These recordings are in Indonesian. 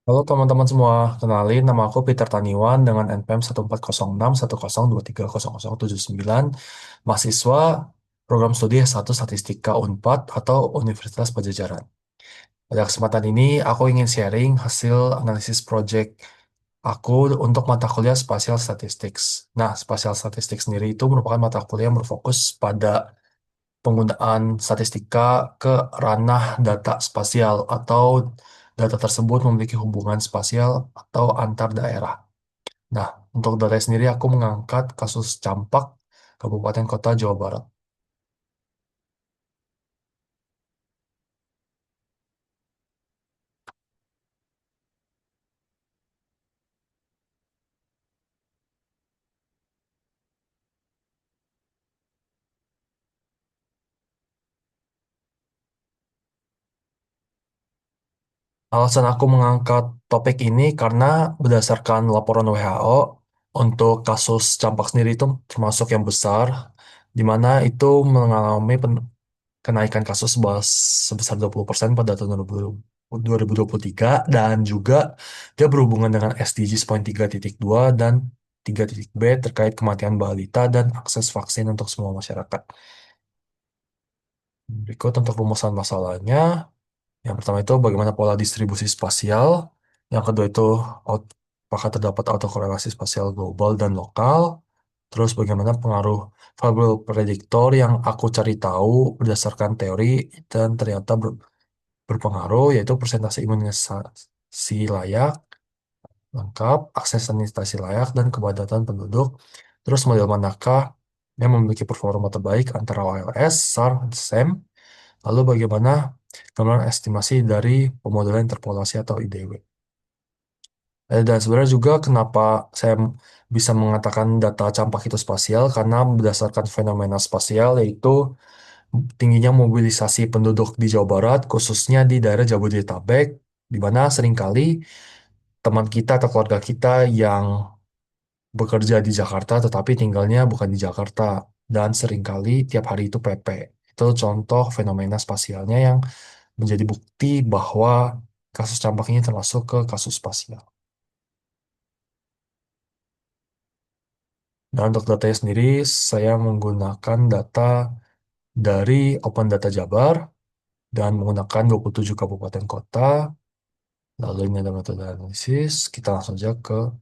Halo teman-teman semua, kenalin nama aku Peter Taniwan dengan NPM 1406110300079, mahasiswa program studi S1 Statistika Unpad atau Universitas Pajajaran. Pada kesempatan ini, aku ingin sharing hasil analisis project aku untuk mata kuliah Spatial Statistics. Nah, Spatial Statistics sendiri itu merupakan mata kuliah yang berfokus pada penggunaan statistika ke ranah data spasial atau data tersebut memiliki hubungan spasial atau antar daerah. Nah, untuk data sendiri aku mengangkat kasus campak Kabupaten Kota Jawa Barat. Alasan aku mengangkat topik ini karena berdasarkan laporan WHO untuk kasus campak sendiri itu termasuk yang besar, di mana itu mengalami kenaikan kasus sebesar 20% pada tahun 2023 dan juga dia berhubungan dengan SDGs poin 3.2 dan 3.B terkait kematian balita dan akses vaksin untuk semua masyarakat. Berikut untuk rumusan masalahnya. Yang pertama itu bagaimana pola distribusi spasial. Yang kedua itu apakah terdapat autokorelasi spasial global dan lokal. Terus bagaimana pengaruh variabel prediktor yang aku cari tahu berdasarkan teori dan ternyata berpengaruh, yaitu persentase imunisasi layak, lengkap, akses sanitasi layak, dan kepadatan penduduk. Terus model manakah yang memiliki performa terbaik antara OLS, SAR, dan SEM. Lalu bagaimana gambaran estimasi dari pemodelan interpolasi atau IDW. Dan sebenarnya juga kenapa saya bisa mengatakan data campak itu spasial, karena berdasarkan fenomena spasial, yaitu tingginya mobilisasi penduduk di Jawa Barat, khususnya di daerah Jabodetabek, di mana seringkali teman kita atau keluarga kita yang bekerja di Jakarta tetapi tinggalnya bukan di Jakarta, dan seringkali tiap hari itu PP. Itu contoh fenomena spasialnya yang menjadi bukti bahwa kasus campak ini termasuk ke kasus spasial. Dan untuk datanya sendiri, saya menggunakan data dari Open Data Jabar dan menggunakan 27 kabupaten kota. Lalu ini ada metode analisis. Kita langsung aja ke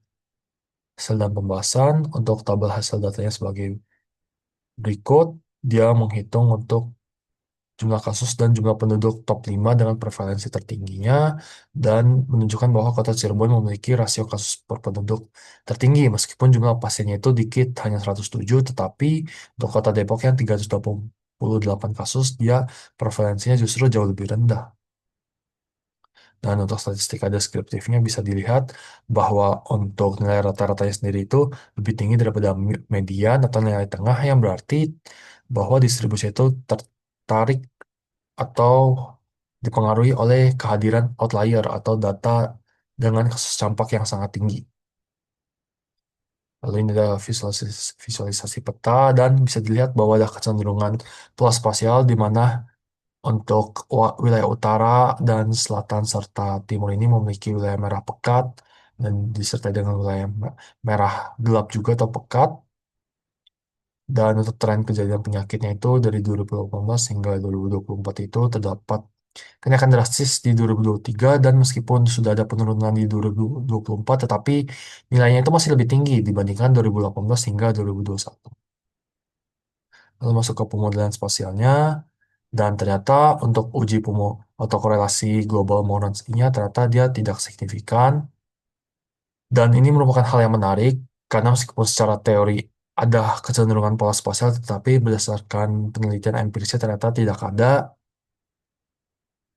hasil dan pembahasan. Untuk tabel hasil datanya sebagai berikut. Dia menghitung untuk jumlah kasus dan jumlah penduduk top 5 dengan prevalensi tertingginya dan menunjukkan bahwa kota Cirebon memiliki rasio kasus per penduduk tertinggi meskipun jumlah pasiennya itu dikit hanya 107, tetapi untuk kota Depok yang 388 kasus dia prevalensinya justru jauh lebih rendah. Dan untuk statistika deskriptifnya bisa dilihat bahwa untuk nilai rata-ratanya sendiri itu lebih tinggi daripada median atau nilai tengah, yang berarti bahwa distribusi itu tertarik atau dipengaruhi oleh kehadiran outlier atau data dengan kasus campak yang sangat tinggi. Lalu ini ada visualisasi peta dan bisa dilihat bahwa ada kecenderungan pola spasial di mana untuk wilayah utara dan selatan serta timur ini memiliki wilayah merah pekat dan disertai dengan wilayah merah gelap juga atau pekat. Dan untuk tren kejadian penyakitnya itu dari 2018 hingga 2024 itu terdapat kenaikan drastis di 2023, dan meskipun sudah ada penurunan di 2024 tetapi nilainya itu masih lebih tinggi dibandingkan 2018 hingga 2021. Lalu masuk ke pemodelan spasialnya, dan ternyata untuk uji autokorelasi global Moranski-nya ternyata dia tidak signifikan, dan ini merupakan hal yang menarik karena meskipun secara teori ada kecenderungan pola spasial tetapi berdasarkan penelitian empirisnya ternyata tidak ada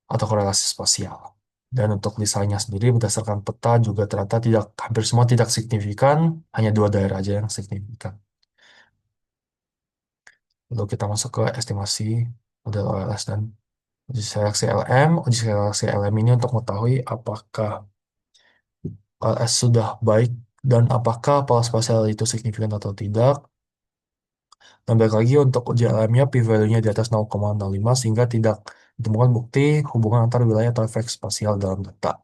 autokorelasi spasial. Dan untuk desainnya sendiri berdasarkan peta juga ternyata tidak, hampir semua tidak signifikan, hanya dua daerah aja yang signifikan. Lalu kita masuk ke estimasi model OLS dan uji seleksi LM. Uji seleksi LM ini untuk mengetahui apakah OLS sudah baik dan apakah pola spasial itu signifikan atau tidak. Dan balik lagi untuk uji LM-nya p-value-nya di atas 0,05 sehingga tidak ditemukan bukti hubungan antar wilayah atau efek spasial dalam data.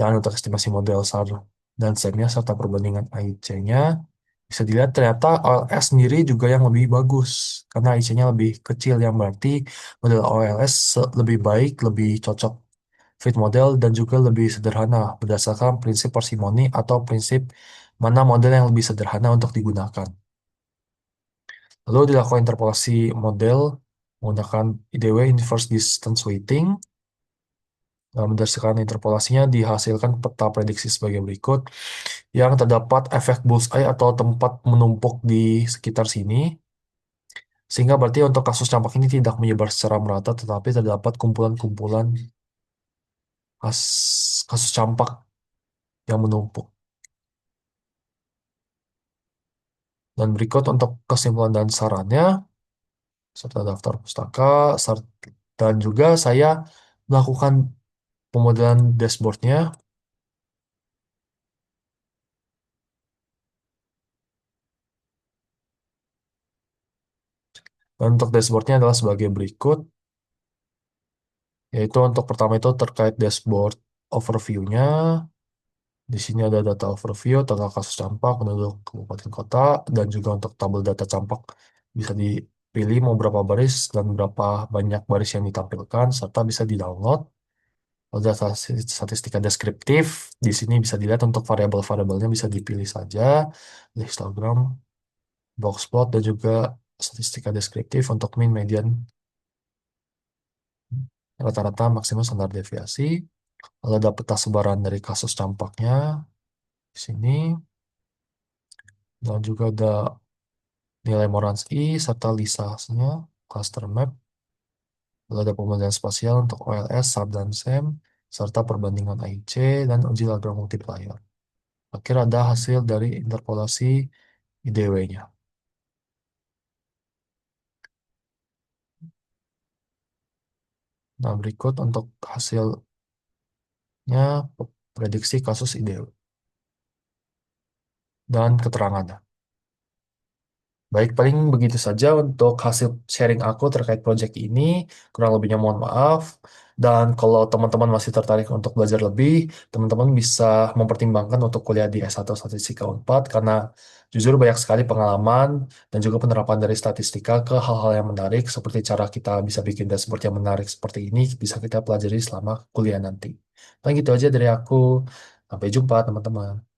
Dan untuk estimasi model SAR dan SEM-nya serta perbandingan AIC-nya, bisa dilihat ternyata OLS sendiri juga yang lebih bagus. Karena AIC-nya lebih kecil, yang berarti model OLS lebih baik, lebih cocok fit model, dan juga lebih sederhana berdasarkan prinsip parsimoni atau prinsip mana model yang lebih sederhana untuk digunakan. Lalu dilakukan interpolasi model menggunakan IDW Inverse Distance Weighting. Berdasarkan interpolasinya dihasilkan peta prediksi sebagai berikut, yang terdapat efek bullseye atau tempat menumpuk di sekitar sini, sehingga berarti untuk kasus campak ini tidak menyebar secara merata, tetapi terdapat kumpulan-kumpulan kasus campak yang menumpuk. Dan berikut untuk kesimpulan dan sarannya, serta daftar pustaka, dan juga saya melakukan pemodelan dashboardnya. Dan untuk dashboardnya adalah sebagai berikut, yaitu untuk pertama itu terkait dashboard overview-nya. Di sini ada data overview tentang kasus campak, penduduk kabupaten kota, dan juga untuk tabel data campak bisa dipilih mau berapa baris dan berapa banyak baris yang ditampilkan, serta bisa di-download. Kalau data statistika deskriptif, di sini bisa dilihat untuk variabel-variabelnya bisa dipilih saja, histogram, box plot, dan juga statistika deskriptif untuk mean, median, rata-rata, maksimum, standar deviasi. Lalu ada peta sebaran dari kasus campaknya di sini, dan juga ada nilai Morans I serta LISA-nya, cluster map. Lalu ada pemodelan spasial untuk OLS, SAR, dan SEM, serta perbandingan AIC dan uji Lagrange multiplier. Akhir ada hasil dari interpolasi IDW-nya. Nah, berikut untuk hasilnya prediksi kasus IDW dan keterangannya. Baik, paling begitu saja untuk hasil sharing aku terkait project ini. Kurang lebihnya mohon maaf. Dan kalau teman-teman masih tertarik untuk belajar lebih, teman-teman bisa mempertimbangkan untuk kuliah di S1 Statistika Unpad karena jujur banyak sekali pengalaman dan juga penerapan dari statistika ke hal-hal yang menarik seperti cara kita bisa bikin dashboard yang menarik seperti ini bisa kita pelajari selama kuliah nanti. Paling gitu aja dari aku. Sampai jumpa teman-teman.